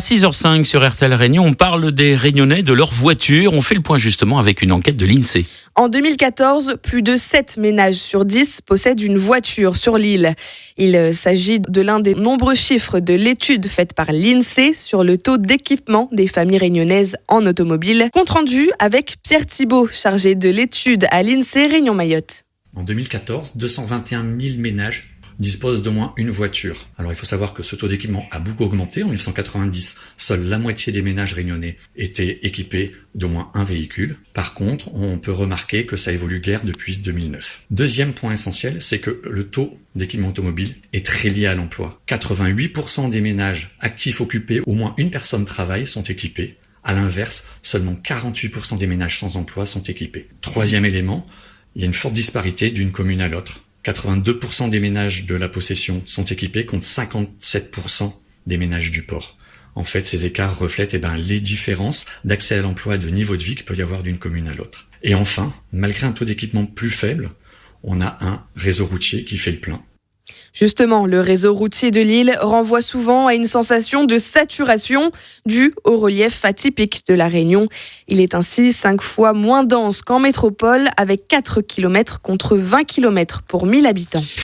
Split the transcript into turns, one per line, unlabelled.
6h05 sur RTL Réunion, on parle des Réunionnais, de leur voiture. On fait le point justement avec une enquête de l'INSEE.
En 2014, plus de 7 ménages sur 10 possèdent une voiture sur l'île. Il s'agit de l'un des nombreux chiffres de l'étude faite par l'INSEE sur le taux d'équipement des familles réunionnaises en automobile. Compte rendu avec Pierre Thibault, chargé de l'étude à l'INSEE Réunion Mayotte.
En 2014, 221 000 ménages disposent d'au moins une voiture. Alors il faut savoir que ce taux d'équipement a beaucoup augmenté. En 1990, seule la moitié des ménages réunionnais étaient équipés d'au moins un véhicule. Par contre, on peut remarquer que ça évolue guère depuis 2009. Deuxième point essentiel, c'est que le taux d'équipement automobile est très lié à l'emploi. 88% des ménages actifs occupés, au moins une personne travaille, sont équipés. À l'inverse, seulement 48% des ménages sans emploi sont équipés. Troisième élément, il y a une forte disparité d'une commune à l'autre. 82% des ménages de la possession sont équipés contre 57% des ménages du port. En fait, ces écarts reflètent les différences d'accès à l'emploi et de niveau de vie qu'il peut y avoir d'une commune à l'autre. Et enfin, malgré un taux d'équipement plus faible, on a un réseau routier qui fait le plein.
Justement, le réseau routier de l'île renvoie souvent à une sensation de saturation due au relief atypique de la Réunion. Il est ainsi 5 fois moins dense qu'en métropole, avec 4 km contre 20 km pour 1000 habitants.